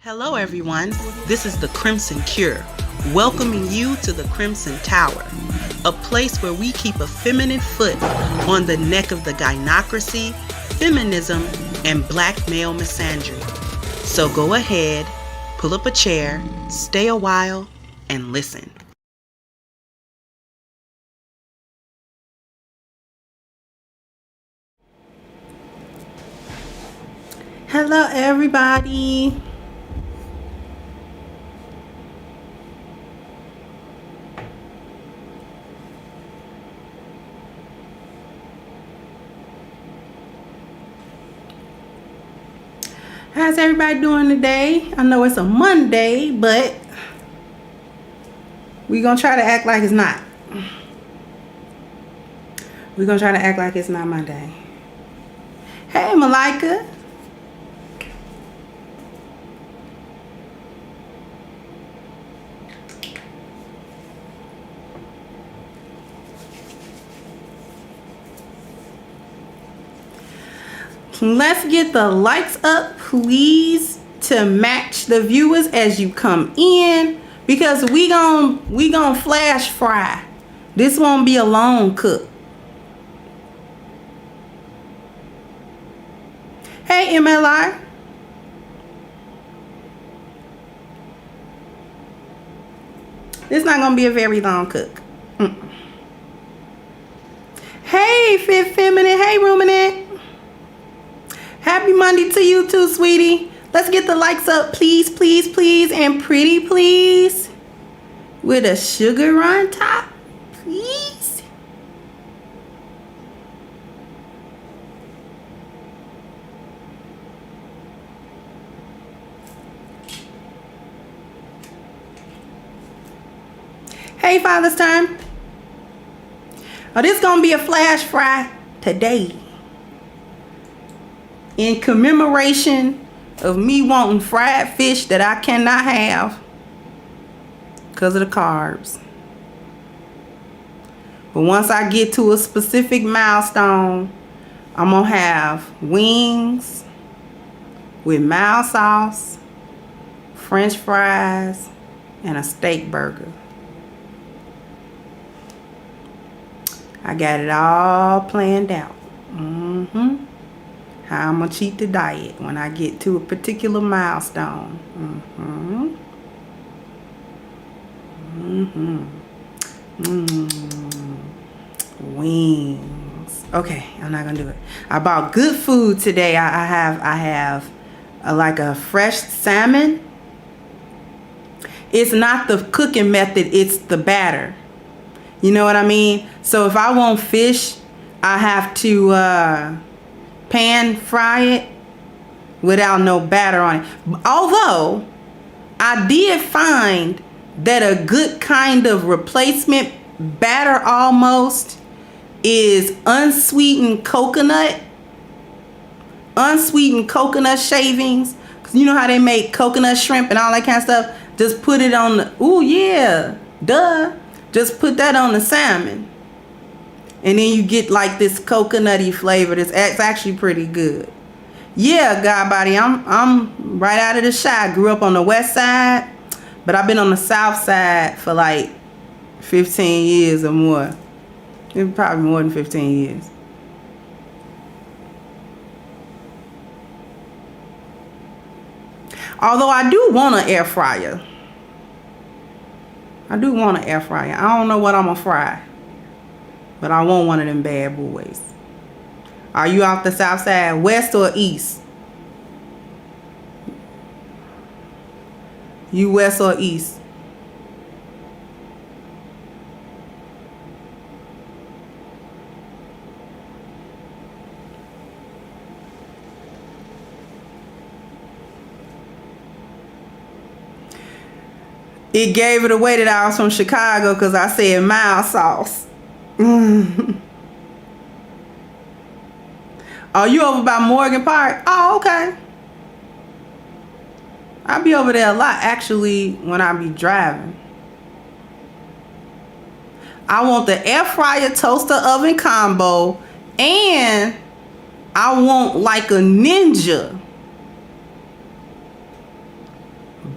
Hello everyone, this is the Crimson Cure, welcoming you to the Crimson Tower, a place where we keep a feminine foot on the neck of the gynocracy, feminism, and black male misandry. So go ahead, pull up a chair, stay a while, and listen. Hello everybody. How's everybody doing today? I know it's a Monday, but we're going to try to act like it's not. We're going to try to act like it's not Monday. Hey, Malika. Let's get the likes up, please, to match the viewers as you come in, because we gon' flash fry. This won't be a long cook. Hey, MLI. This not gonna be a very long cook. Hey, Fit Feminine. Hey, Ruminant. Happy Monday to you too, sweetie. Let's get the likes up, please, please, please, and pretty please. With a sugar on top, please. Hey, Father's Time. Oh, this gonna be a flash fry today, in commemoration of me wanting fried fish that I cannot have because of the carbs. But once I get to a specific milestone, I'm gonna have wings with mild sauce, French fries, and a steak burger. I got it all planned out. How I'm gonna cheat the diet when I get to a particular milestone. Wings. Okay, I'm not gonna do it. I bought good food today. I have like a fresh salmon. It's not the cooking method, it's the batter. You know what I mean? So if I want fish, I have to pan fry it without no batter on it. Although I did find that a good kind of replacement batter almost is unsweetened coconut shavings. You know how they make coconut shrimp and all that kind of stuff? Just put it on the, ooh yeah, duh. Just put that on the salmon. And then you get like this coconutty flavor. It's actually pretty good. Yeah, God body, I'm right out of the Chi. Grew up on the west side, but I've been on the south side for like 15 years or more. Probably more than 15 years. Although I do want an air fryer. I don't know what I'm gonna fry, but I want one of them bad boys. Are you off the south side, west or east? You west or east? It gave it away that I was from Chicago because I said mild sauce. Oh, you over by Morgan Park? Oh, okay. I be over there a lot actually when I be driving. I want the air fryer toaster oven combo, and I want like a Ninja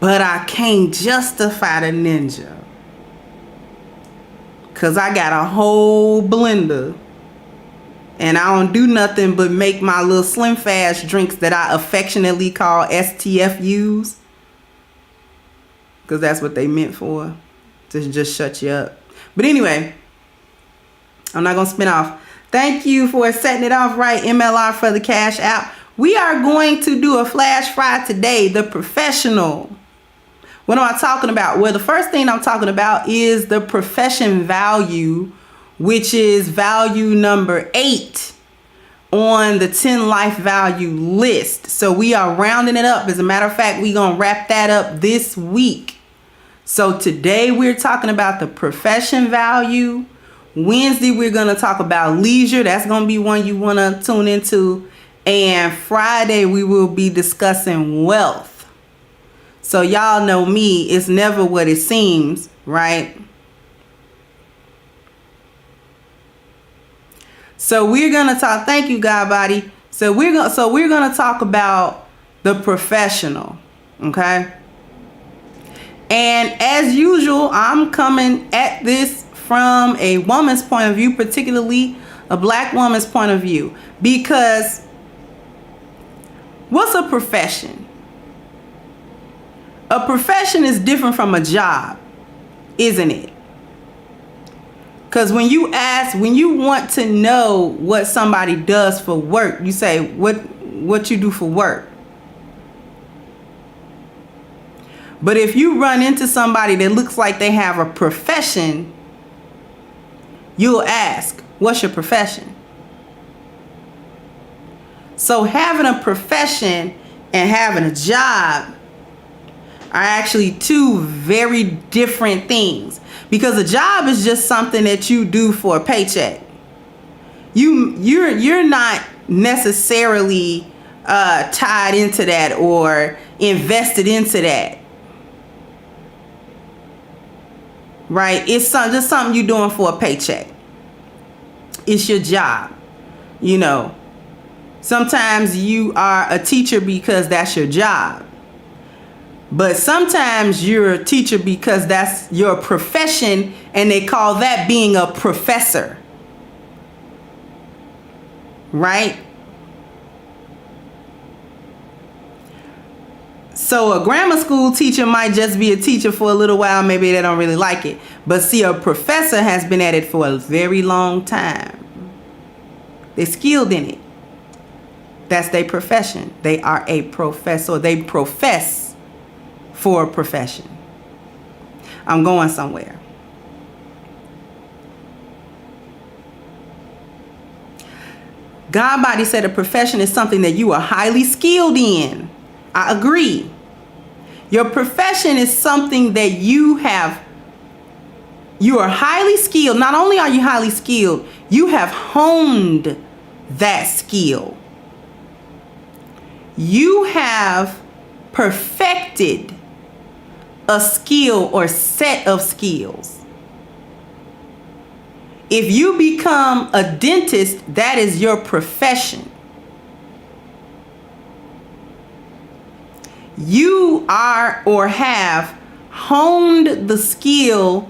But I can't justify the Ninja. Because I got a whole blender. And I don't do nothing but make my little Slim Fast drinks that I affectionately call STFUs. Because that's what they meant for. To just shut you up. But anyway, I'm not going to spin off. Thank you for setting it off right, MLR, for the Cash App. We are going to do a flash fry today, the professional. What am I talking about? Well, the first thing I'm talking about is the profession value, which is value number 8 on the 10 life value list. So we are rounding it up. As a matter of fact, we're going to wrap that up this week. So today we're talking about the profession value. Wednesday, we're going to talk about leisure. That's going to be one you want to tune into. And Friday, we will be discussing wealth. So y'all know me, it's never what it seems, right? So we're gonna talk. Thank you, God body. So we're gonna talk about the professional, okay? And as usual, I'm coming at this from a woman's point of view, particularly a black woman's point of view, because what's a profession? A profession is different from a job, isn't it? Because when you want to know what somebody does for work, you say, what you do for work. But if you run into somebody that looks like they have a profession, you'll ask, what's your profession? So having a profession and having a job are actually two very different things, because a job is just something that you do for a paycheck. You're not necessarily tied into that or invested into that, right? It's just something you're doing for a paycheck. It's your job. You know, sometimes you are a teacher because that's your job. But sometimes you're a teacher because that's your profession, and they call that being a professor. Right? So a grammar school teacher might just be a teacher for a little while. Maybe they don't really like it. But see, a professor has been at it for a very long time. They're skilled in it. That's their profession. They are a professor. They profess for a profession. I'm going somewhere. God body said a profession is something that you are highly skilled in. I agree. Your profession is something that you are highly skilled. Not only are you highly skilled, you have honed that skill. You have perfected a skill or set of skills. If you become a dentist, that is your profession. You are or have honed the skill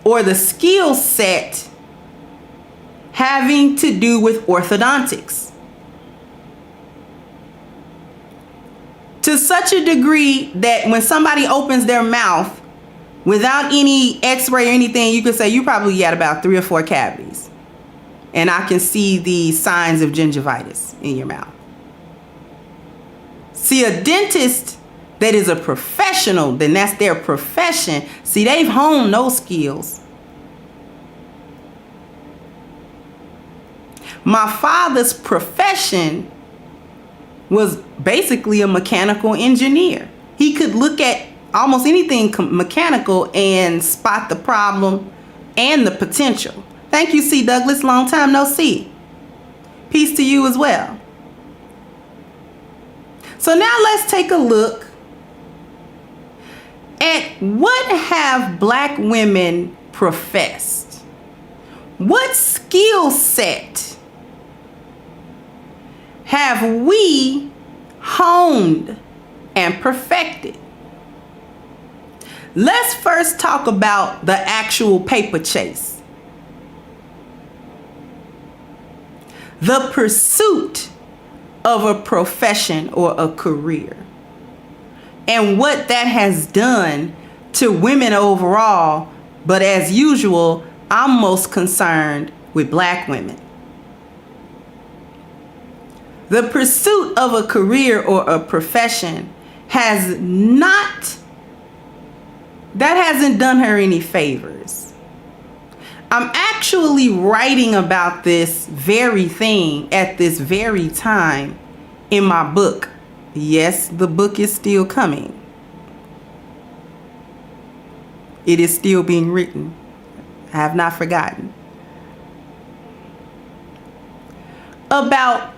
or the skill set having to do with orthodontics. To such a degree that when somebody opens their mouth without any x-ray or anything, you could say you probably got about 3 or 4 cavities. And I can see the signs of gingivitis in your mouth. See, a dentist that is a professional, then that's their profession. See, they've honed those skills. My father's profession was basically a mechanical engineer. He could look at almost anything mechanical and spot the problem and the potential. Thank you, C. Douglas. Long time no see. Peace to you as well. So now let's take a look at what have black women professed. What skill set have we honed and perfected? Let's first talk about the actual paper chase. The pursuit of a profession or a career. And what that has done to women overall, but as usual, I'm most concerned with black women. The pursuit of a career or a profession hasn't done her any favors. I'm actually writing about this very thing at this very time in my book. Yes, the book is still coming. It is still being written. I have not forgotten. About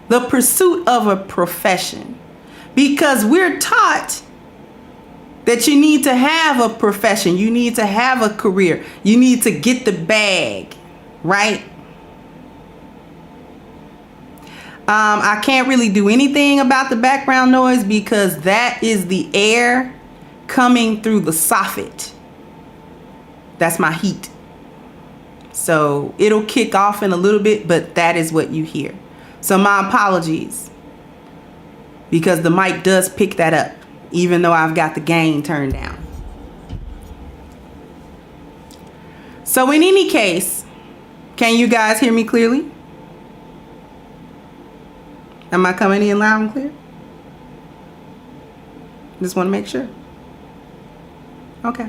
the pursuit of a profession. Because we're taught that you need to have a profession. You need to have a career. You need to get the bag, right? I can't really do anything about the background noise because that is the air coming through the soffit. That's my heat. So it'll kick off in a little bit, but that is what you hear. So my apologies, because the mic does pick that up, even though I've got the gain turned down. So in any case, can you guys hear me clearly? Am I coming in loud and clear? Just want to make sure. Okay.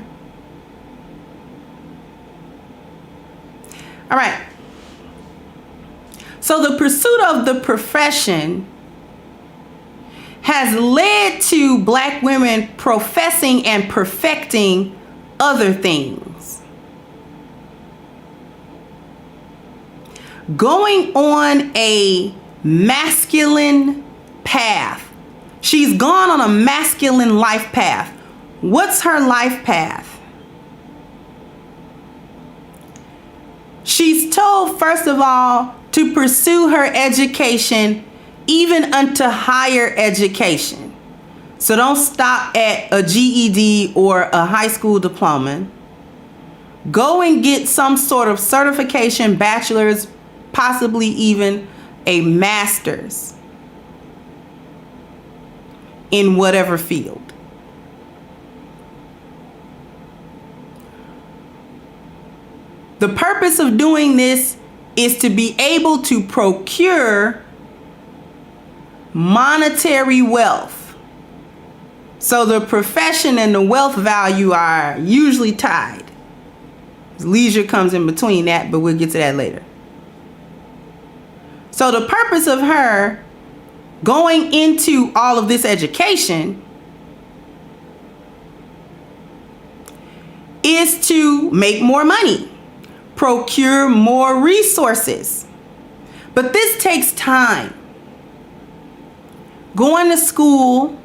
All right. So the pursuit of the profession has led to black women professing and perfecting other things. Going on a masculine path. She's gone on a masculine life path. What's her life path? She's told, first of all, to pursue her education even unto higher education. So don't stop at a GED or a high school diploma. Go and get some sort of certification, bachelor's, possibly even a master's in whatever field. The purpose of doing this is to be able to procure monetary wealth. So the profession and the wealth value are usually tied. Leisure comes in between that, but we'll get to that later. So the purpose of her going into all of this education is to make more money, procure more resources. But this takes time. Going to school,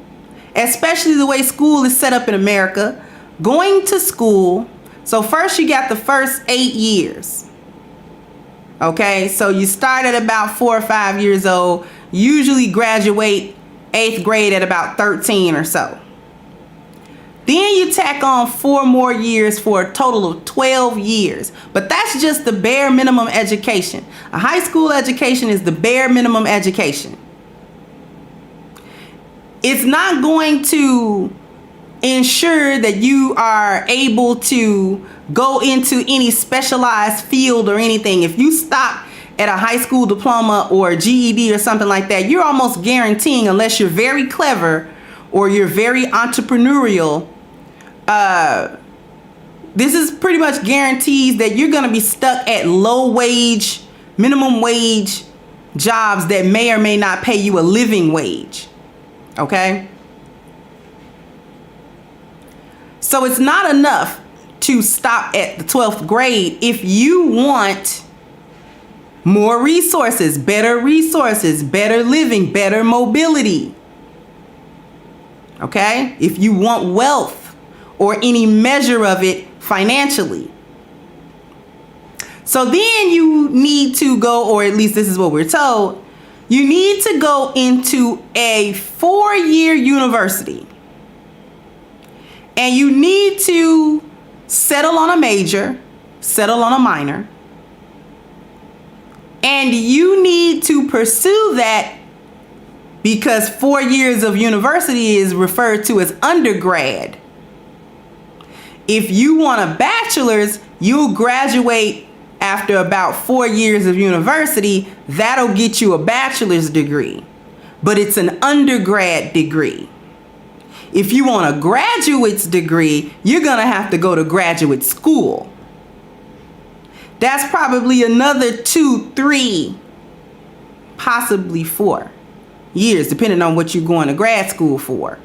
especially the way school is set up in America, going to school. So first you got the first 8 years. Okay, so you start at about 4 or 5 years old, usually graduate 8th grade at about 13 or so. Then you tack on 4 more years for a total of 12 years. But that's just the bare minimum education. A high school education is the bare minimum education. It's not going to ensure that you are able to go into any specialized field or anything. If you stop at a high school diploma or a GED or something like that, you're almost guaranteeing, unless you're very clever or you're very entrepreneurial, this is pretty much guarantees that you're going to be stuck at low wage, minimum wage jobs that may or may not pay you a living wage. Okay? So it's not enough to stop at the 12th grade if you want more resources, better living, better mobility. Okay? If you want wealth or any measure of it financially. So then you need to go, or at least this is what we're told, you need to go into a 4-year university. And you need to settle on a major, settle on a minor, and you need to pursue that because 4 years of university is referred to as undergrad. If you want a bachelor's, you'll graduate after about 4 years of university. That'll get you a bachelor's degree, but it's an undergrad degree. If you want a graduate's degree, you're going to have to go to graduate school. That's probably another 2, 3, possibly 4 years, depending on what you're going to grad school for.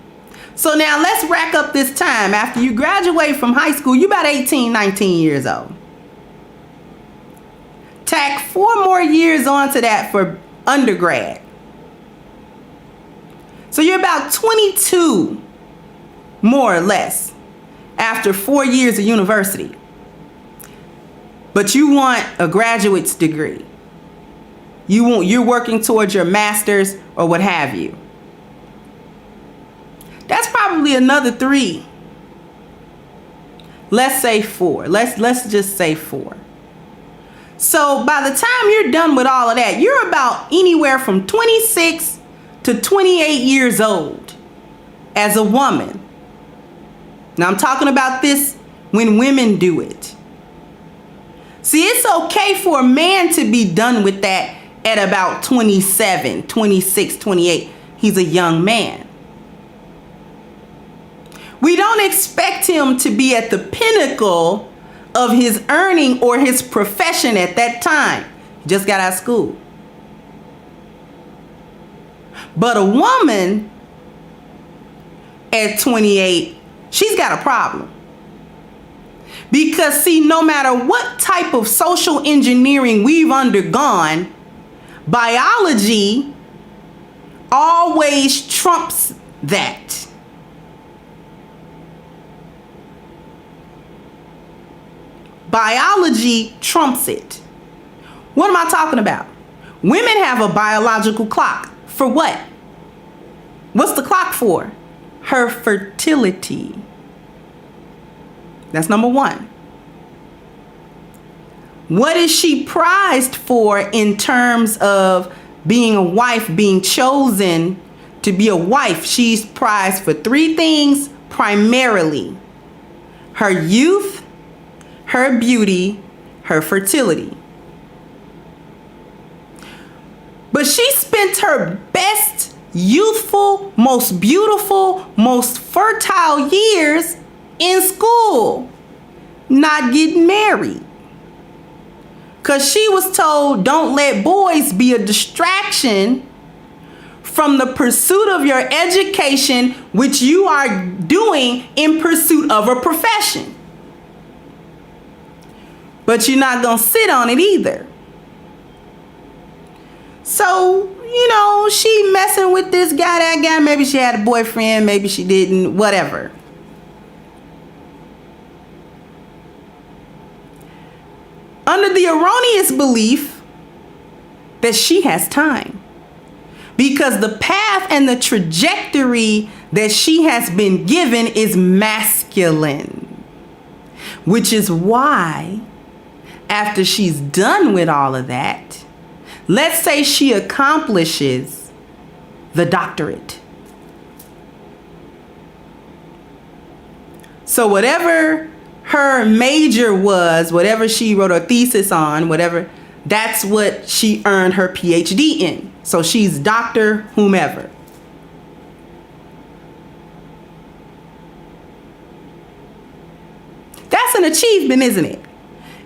So now let's rack up this time. After you graduate from high school, you're about 18, 19 years old. Tack 4 more years onto that for undergrad. So you're about 22, more or less, after 4 years of university. But you want a graduate's degree. You're working towards your master's or what have you. That's probably another 3. Let's say 4. Let's just say 4. So by the time you're done with all of that, you're about anywhere from 26 to 28 years old as a woman. Now I'm talking about this when women do it. See, it's okay for a man to be done with that at about 27, 26, 28. He's a young man. We don't expect him to be at the pinnacle of his earning or his profession at that time. He just got out of school. But a woman at 28, she's got a problem. Because see, no matter what type of social engineering we've undergone, biology always trumps that. Biology trumps it. What am I talking about? Women have a biological clock. For what? What's the clock for? Her fertility. That's number 1. What is she prized for in terms of being a wife, being chosen to be a wife? She's prized for 3 things primarily: her youth, her beauty, her fertility. But she spent her best, youthful, most beautiful, most fertile years in school, not getting married. Because she was told, don't let boys be a distraction from the pursuit of your education, which you are doing in pursuit of a profession. But you're not going to sit on it either. So, she messing with this guy, that guy. Maybe she had a boyfriend, maybe she didn't, whatever. Under the erroneous belief that she has time. Because the path and the trajectory that she has been given is masculine. Which is why, after she's done with all of that, let's say she accomplishes the doctorate. So whatever her major was, whatever she wrote her thesis on, whatever, that's what she earned her PhD in. So she's Dr. whomever. That's an achievement, isn't it?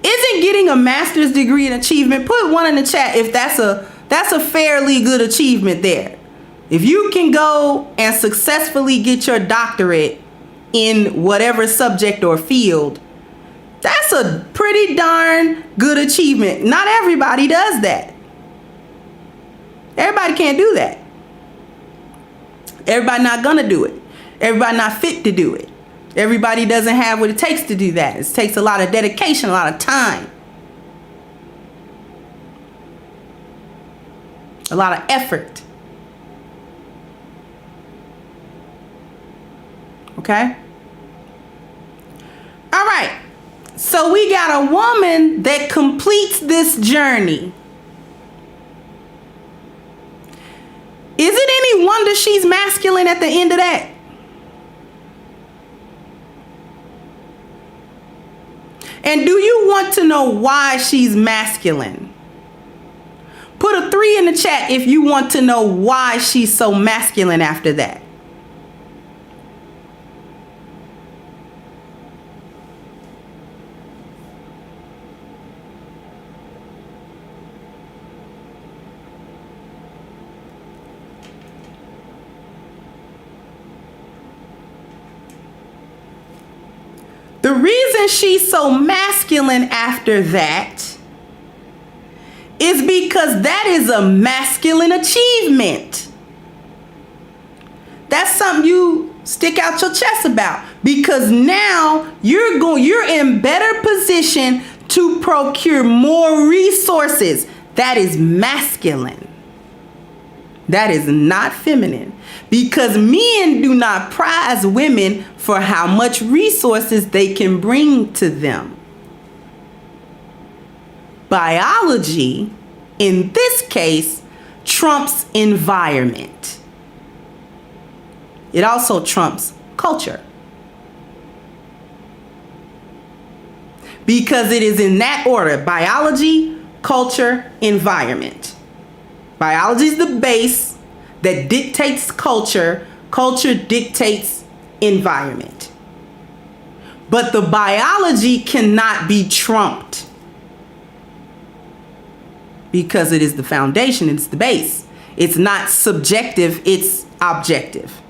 Isn't getting a master's degree an achievement? Put 1 in the chat if that's a fairly good achievement there. If you can go and successfully get your doctorate in whatever subject or field, that's a pretty darn good achievement. Not everybody does that. Everybody can't do that. Everybody not gonna do it. Everybody not fit to do it. Everybody doesn't have what it takes to do that. It takes a lot of dedication, a lot of time, a lot of effort. Okay? So we got a woman that completes this journey. Is it any wonder she's masculine at the end of that? And do you want to know why she's masculine? Put a 3 in the chat if you want to know why she's so masculine after that. The reason she's so masculine after that is because that is a masculine achievement. That's something you stick out your chest about, because now you're in better position to procure more resources. That is masculine. That is not feminine, because men do not prize women for how much resources they can bring to them. Biology, in this case, trumps environment. It also trumps culture, because it is in that order: biology, culture, environment. Biology is the base that dictates culture. Culture dictates environment. But the biology cannot be trumped, because it is the foundation, it's the base. It's not subjective, it's objective.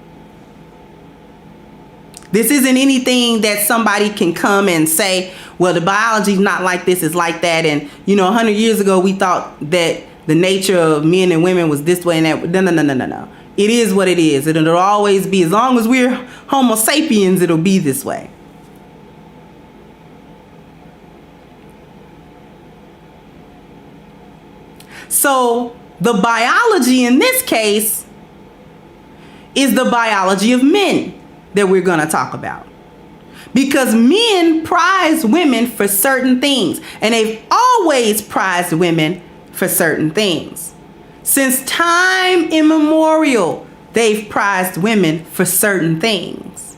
This isn't anything that somebody can come and say, well, the biology is not like this, it's like that. And, 100 years ago, we thought that the nature of men and women was this way and that. No. It is what it is. It'll always be. As long as we're Homo sapiens, it'll be this way. So the biology in this case is the biology of men that we're going to talk about. Because men prize women for certain things, and they've always prized women for certain things. Since time immemorial, they've prized women for certain things.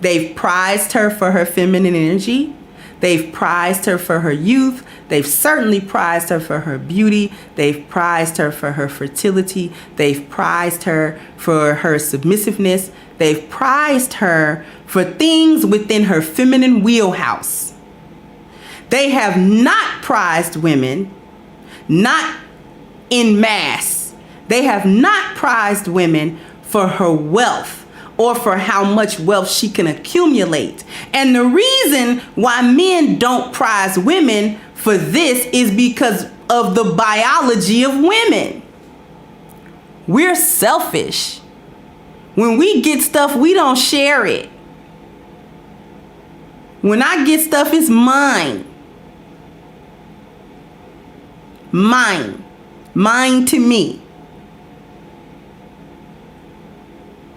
They've prized her for her feminine energy. They've prized her for her youth. They've certainly prized her for her beauty. They've prized her for her fertility. They've prized her for her submissiveness. They've prized her for things within her feminine wheelhouse. They have not prized women, not in mass. They have not prized women for her wealth or for how much wealth she can accumulate. And the reason why men don't prize women for this is because of the biology of women. We're selfish. When we get stuff, we don't share it. When I get stuff, it's mine. Mine. Mine to me.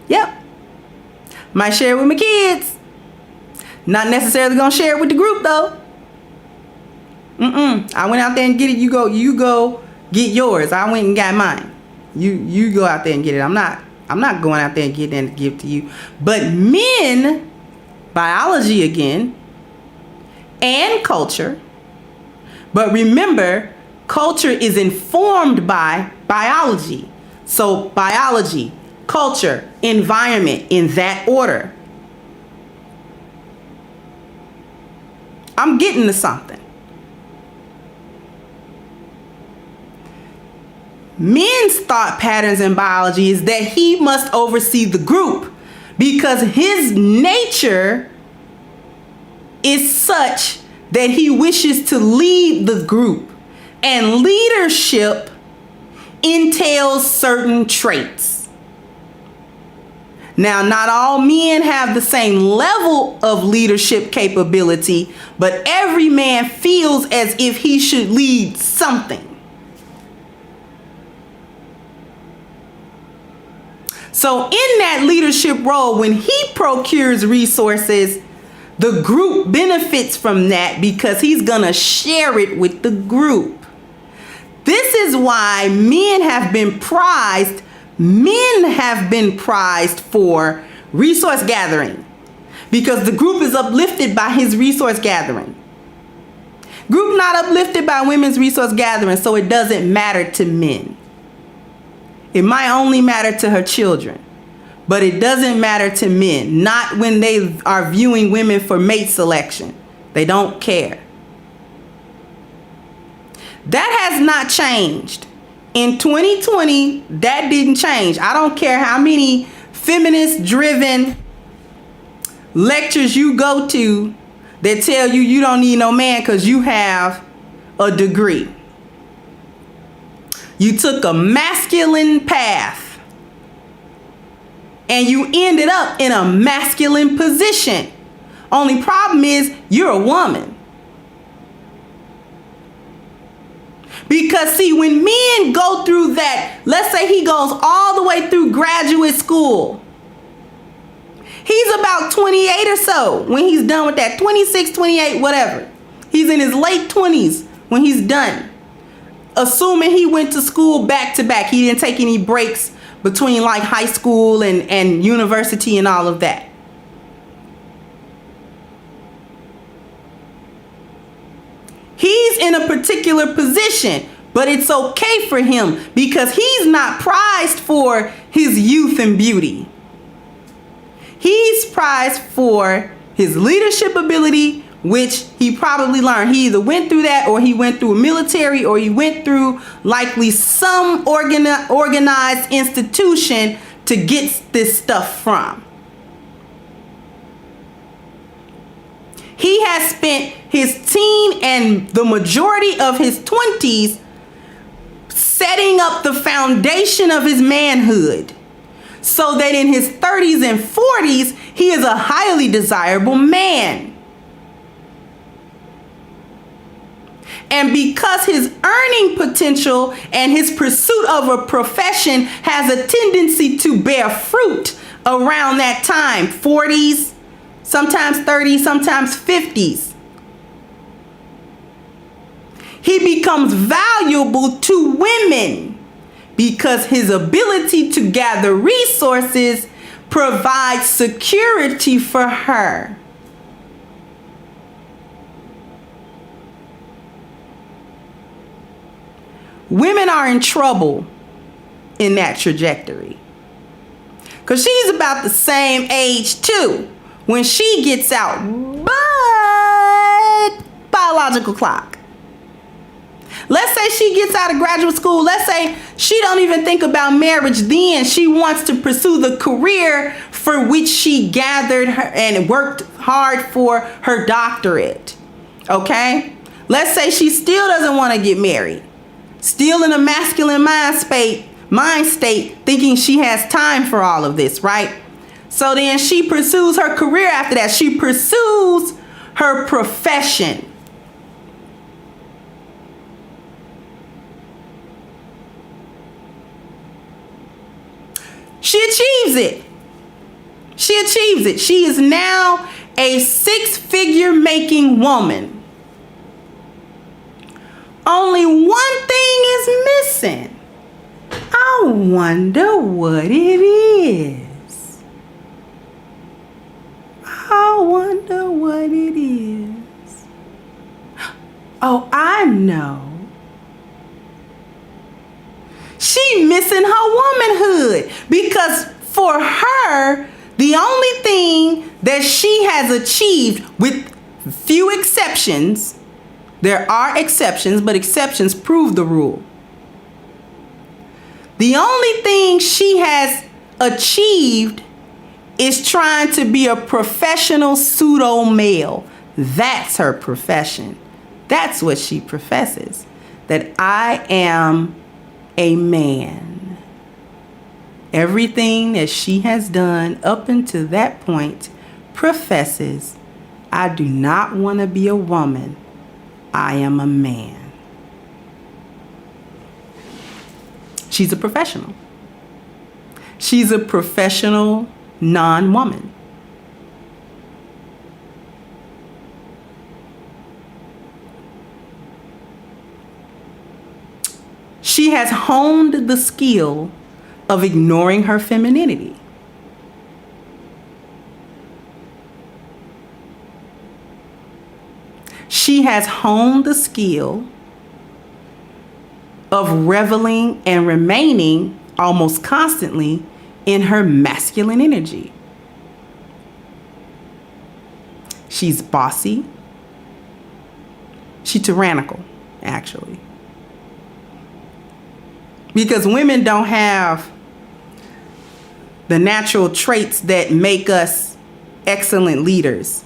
Yep. Might share it with my kids. Not necessarily gonna share it with the group though. I went out there and get it. You go get yours. I went and got mine. You go out there and get it. I'm not going out there and getting it to give to you. But men, biology again, and culture. But remember, culture is informed by biology. So biology, culture, environment, in that order. I'm getting to something. Men's thought patterns in biology is that he must oversee the group because his nature is such that he wishes to lead the group. And leadership entails certain traits. Now, not all men have the same level of leadership capability, but every man feels as if he should lead something. So in that leadership role, when he procures resources, The group benefits from that because he's going to share it with the group. This is why men have been prized. Men have been prized for resource gathering because the group is uplifted by his resource gathering. Group not uplifted by women's resource gathering, so it doesn't matter to men. It might only matter to her children, but it doesn't matter to men. Not when they are viewing women for mate selection. They don't care. That has not changed. In 2020, that didn't change. I don't care how many feminist-driven lectures you go to that tell you you don't need no man because you have a degree. You took a masculine path and you ended up in a masculine position. Only problem is you're a woman. Because see, when men go through that, let's say he goes all the way through graduate school. He's about 28 or so when he's done with that. 26, 28, whatever. He's in his late 20s when he's done. Assuming he went to school back to back. He didn't take any breaks between like high school and university and all of that. He's in a particular position, but it's okay for him because he's not prized for his youth and beauty. He's prized for his leadership ability, which he probably learned. He either went through that or he went through a military or he went through likely some organized institution to get this stuff from. He has spent his teen and the majority of his 20s setting up the foundation of his manhood so that in his 30s and 40s, he is a highly desirable man. And because his earning potential and his pursuit of a profession has a tendency to bear fruit around that time, 40s, sometimes 30s, sometimes 50s. He becomes valuable to women because his ability to gather resources provides security for her. Women are in trouble in that trajectory because she's about the same age too when she gets out, but biological clock. Let's say she gets out of graduate school. Let's say she don't even think about marriage then. She wants to pursue the career for which she gathered her and worked hard for her doctorate. Okay? Let's say she still doesn't want to get married. Still in a masculine mind state, thinking she has time for all of this, right? So then she pursues her career after that. She pursues her profession. She achieves it. She achieves it. She is now a six-figure making woman. Only one thing is missing. I wonder what it is. I wonder what it is. Oh, I know. She missing her womanhood because for her, the only thing that she has achieved, with few exceptions, there are exceptions, but exceptions prove the rule. The only thing she has achieved is trying to be a professional pseudo male. That's her profession. That's what she professes. That I am a man. Everything that she has done up until that point professes, I do not want to be a woman. I am a man. She's a professional. She's a professional non-woman. She has honed the skill of ignoring her femininity. She has honed the skill of reveling and remaining almost constantly in her masculine energy. She's bossy. She's tyrannical, actually. Because women don't have the natural traits that make us excellent leaders.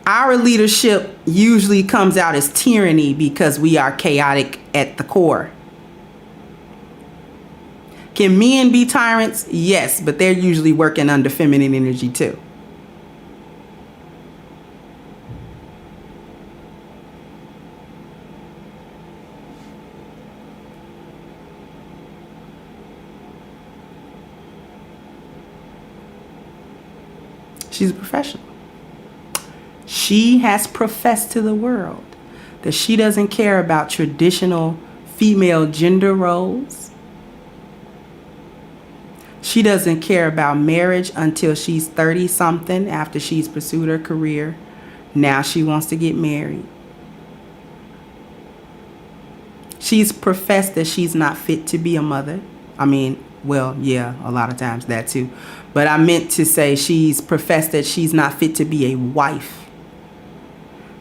Our leadership usually comes out as tyranny because we are chaotic at the core. Can men be tyrants? Yes, but they're usually working under feminine energy too. She's a professional. She has professed to the world that she doesn't care about traditional female gender roles. She doesn't care about marriage until she's 30 something, after she's pursued her career. Now she wants to get married. She's professed that she's not fit to be a mother. I mean, well, yeah, a lot of times that too. But I meant to say she's professed that she's not fit to be a wife.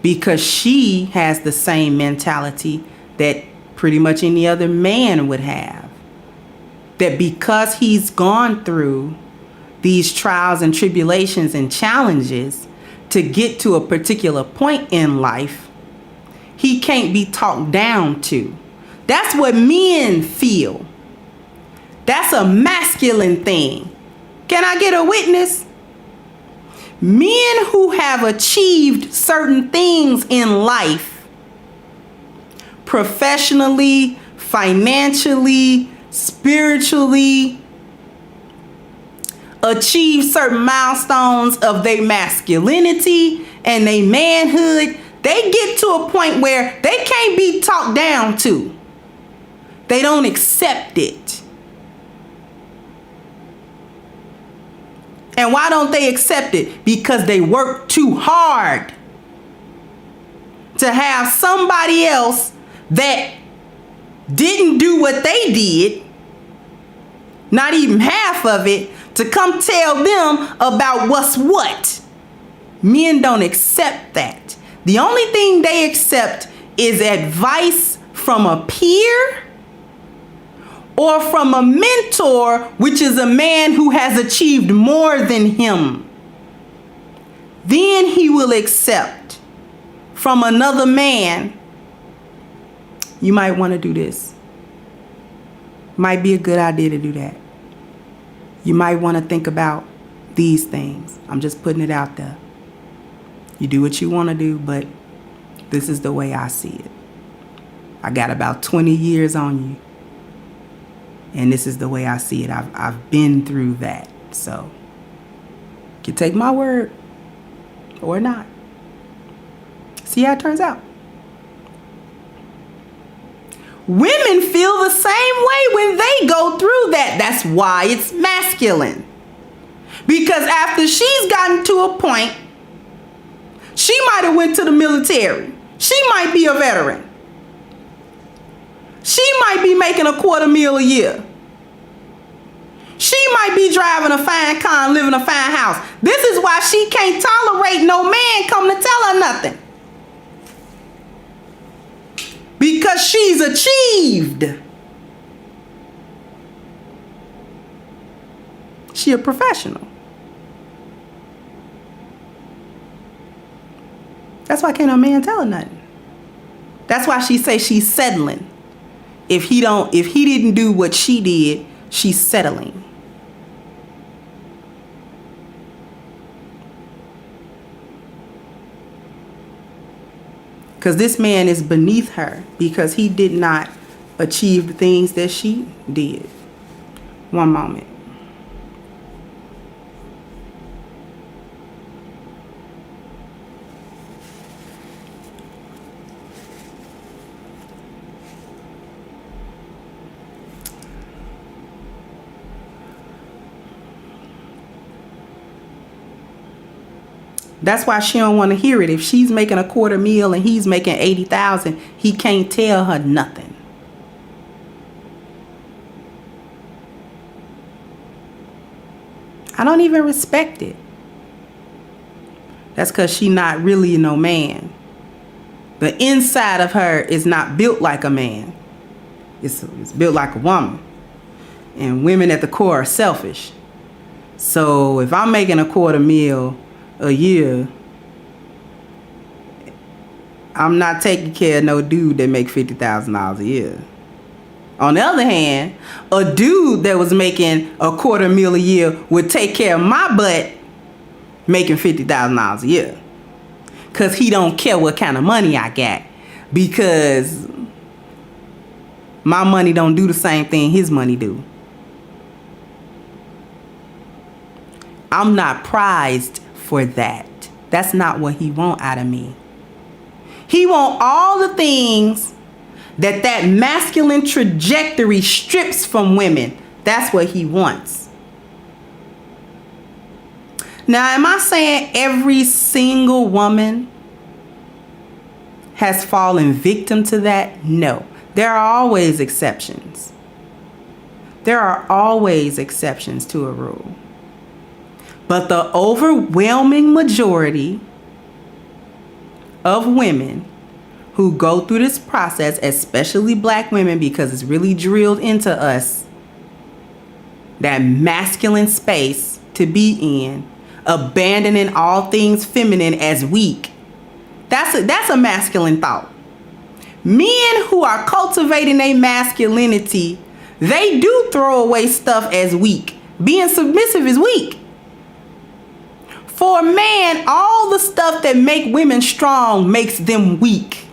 Because she has the same mentality that pretty much any other man would have. That because he's gone through these trials and tribulations and challenges to get to a particular point in life, he can't be talked down to. That's what men feel. That's a masculine thing. Can I get a witness? Men who have achieved certain things in life, professionally, financially, spiritually, achieve certain milestones of their masculinity and their manhood, they get to a point where they can't be talked down to. They don't accept it. And why don't they accept it? Because they work too hard to have somebody else that didn't do what they did, not even half of it, to come tell them about what's what. Men don't accept that. The only thing they accept is advice from a peer or from a mentor, which is a man who has achieved more than him. Then he will accept from another man, you might want to do this. Might be a good idea to do that. You might want to think about these things. I'm just putting it out there. You do what you want to do, but this is the way I see it. I got about 20 years on you. And this is the way I see it. I've been through that. So you can take my word or not. See how it turns out. Women feel the same way when they go through that. That's why it's masculine. Because after she's gotten to a point, she might have went to the military. She might be a veteran. She might be making $250,000 a year. She might be driving a fine car and living in a fine house. This is why she can't tolerate no man come to tell her nothing. Because she's achieved. She a professional. That's why can't no man tell her nothing. That's why she say she's settling. If he didn't do what she did, she's settling. Because this man is beneath her because he did not achieve the things that she did. One moment. That's why she don't want to hear it. If she's making $250,000 and he's making 80,000, he can't tell her nothing. I don't even respect it. That's because she not really no man. The inside of her is not built like a man. It's built like a woman. And women at the core are selfish. So if I'm making $250,000 a year, I'm not taking care of no dude that make $50,000 a year. On the other hand, a dude that was making $250,000 a year would take care of my butt making $50,000 a year. Because he don't care what kind of money I got. Because my money don't do the same thing his money do. I'm not prized for that. That's not what he want out of me. He want all the things that masculine trajectory strips from women. That's what he wants. Now, am I saying every single woman has fallen victim to that? No. There are always exceptions. There are always exceptions to a rule. But the overwhelming majority of women who go through this process, especially black women, because it's really drilled into us, that masculine space to be in, abandoning all things feminine as weak. That's a masculine thought. Men who are cultivating their masculinity, they do throw away stuff as weak. Being submissive is weak. For a man, all the stuff that make women strong makes them weak.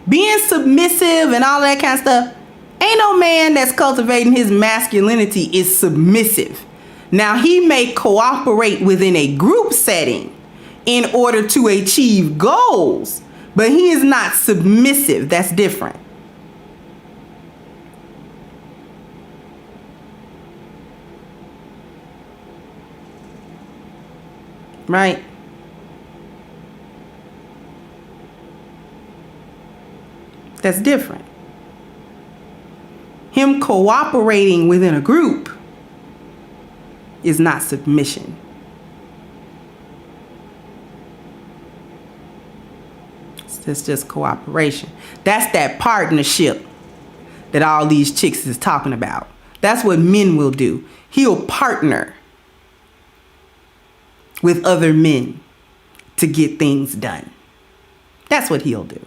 Being submissive and all that kind of stuff, ain't no man that's cultivating his masculinity is submissive. Now, he may cooperate within a group setting in order to achieve goals, but he is not submissive. That's different. Right? That's different. Him cooperating within a group is not submission. That's just cooperation. That's that partnership that all these chicks is talking about. That's what men will do. He'll partner with other men to get things done. That's what he'll do.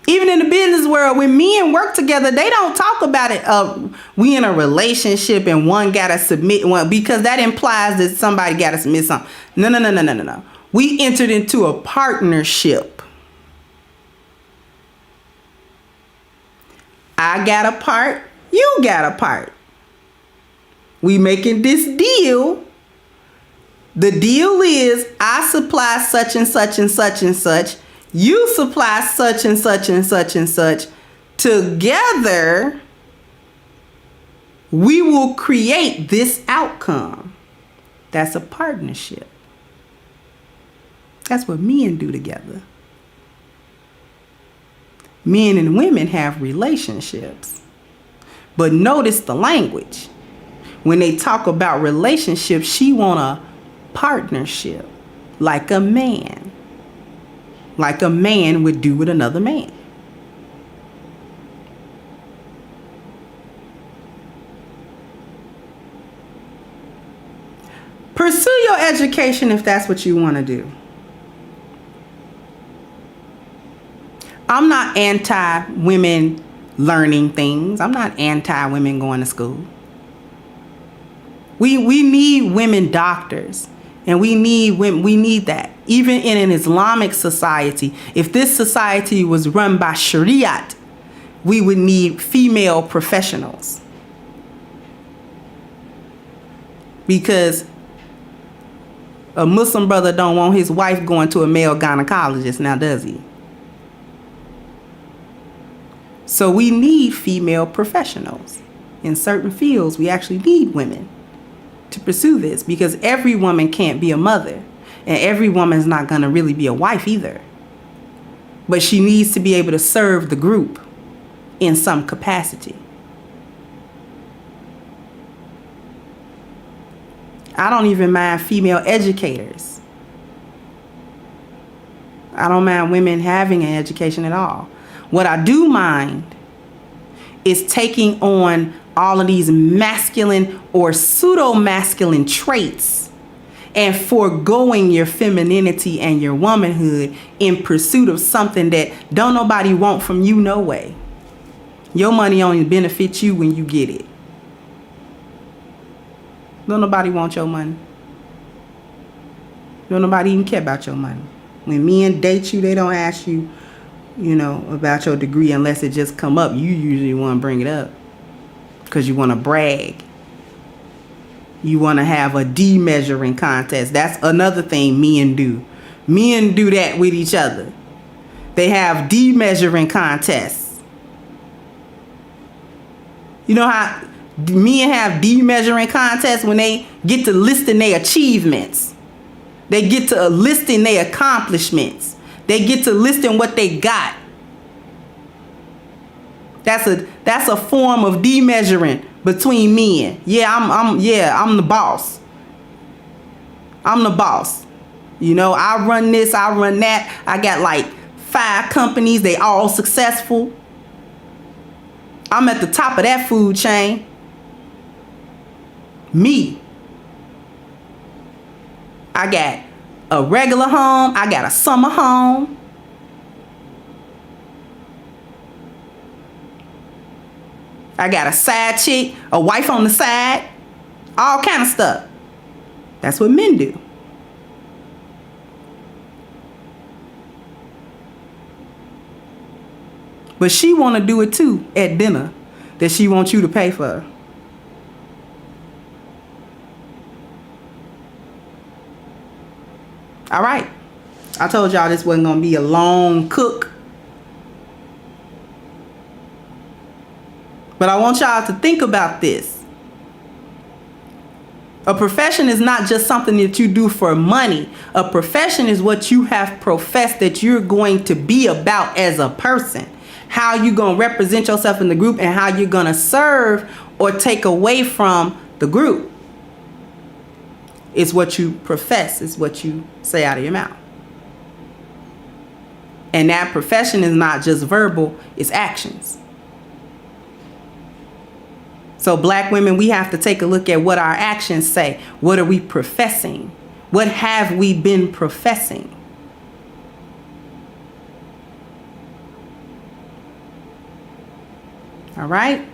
Even in the business world, when men work together, they don't talk about it. We in a relationship and one gotta submit one, because that implies that somebody gotta submit something. No. We entered into a partnership. I got a part, you got a part. We making this deal. The deal is I supply such and such and such and such. You supply such and such and such and such. Together, we will create this outcome. That's a partnership. That's what men do together. Men and women have relationships. But notice the language. When they talk about relationships, she want a partnership, like a man. Like a man would do with another man. Pursue your education if that's what you want to do. I'm not anti-women learning things. I'm not anti-women going to school. We need women doctors, and we need that. Even in an Islamic society, if this society was run by Shariat, we would need female professionals. Because a Muslim brother don't want his wife going to a male gynecologist, now does he? So we need female professionals in certain fields, we actually need women to pursue this, because every woman can't be a mother, and every woman is not going to really be a wife either. But she needs to be able to serve the group in some capacity. I don't even mind female educators. I don't mind women having an education at all. What I do mind is taking on all of these masculine or pseudo-masculine traits and foregoing your femininity and your womanhood in pursuit of something that don't nobody want from you, no way. Your money only benefits you when you get it. Don't nobody want your money. Don't nobody even care about your money. When men date you, they don't ask you, about your degree unless it just come up. You usually want to bring it up because you want to brag. You want to have a D-measuring contest. That's another thing men do. Men do that with each other. They have D-measuring contests. You know how men have D-measuring contests when they get to listing their achievements. They get to listing their accomplishments. They get to listing what they got. That's a form of D-measuring between men. I'm the boss. I'm the boss. I run this, I run that. I got like 5 companies. They all successful. I'm at the top of that food chain. Me. I got a regular home. I got a summer home. I got a side chick, a wife on the side, all kind of stuff. That's what men do. But she want to do it too at dinner that she wants you to pay for. All right. I told y'all this wasn't going to be a long cook. But I want y'all to think about this. A profession is not just something that you do for money. A profession is what you have professed that you're going to be about as a person. How you going to represent yourself in the group and how you're going to serve or take away from the group. It's what you profess. It's what you say out of your mouth. And that profession is not just verbal, it's actions. So black women, we have to take a look at what our actions say. What are we professing? What have we been professing? All right.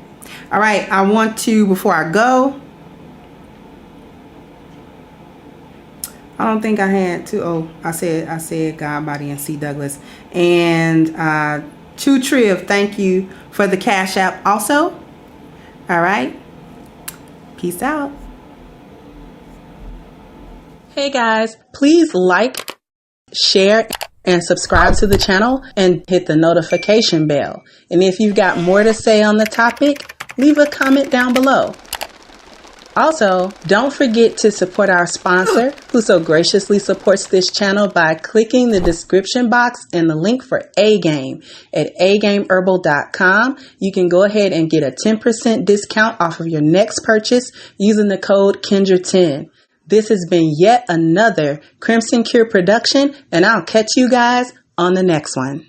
All right. I want to, before I go, I don't think I had to. Oh, I said God, Body, and C. Douglas. And True Triv, thank you for the Cash App also. All right. Peace out. Hey guys, please like, share, and subscribe to the channel and hit the notification bell. And if you've got more to say on the topic, leave a comment down below. Also, don't forget to support our sponsor who so graciously supports this channel by clicking the description box and the link for A-Game at agameherbal.com. You can go ahead and get a 10% discount off of your next purchase using the code Kendra10. This has been yet another Crimson Cure production, and I'll catch you guys on the next one.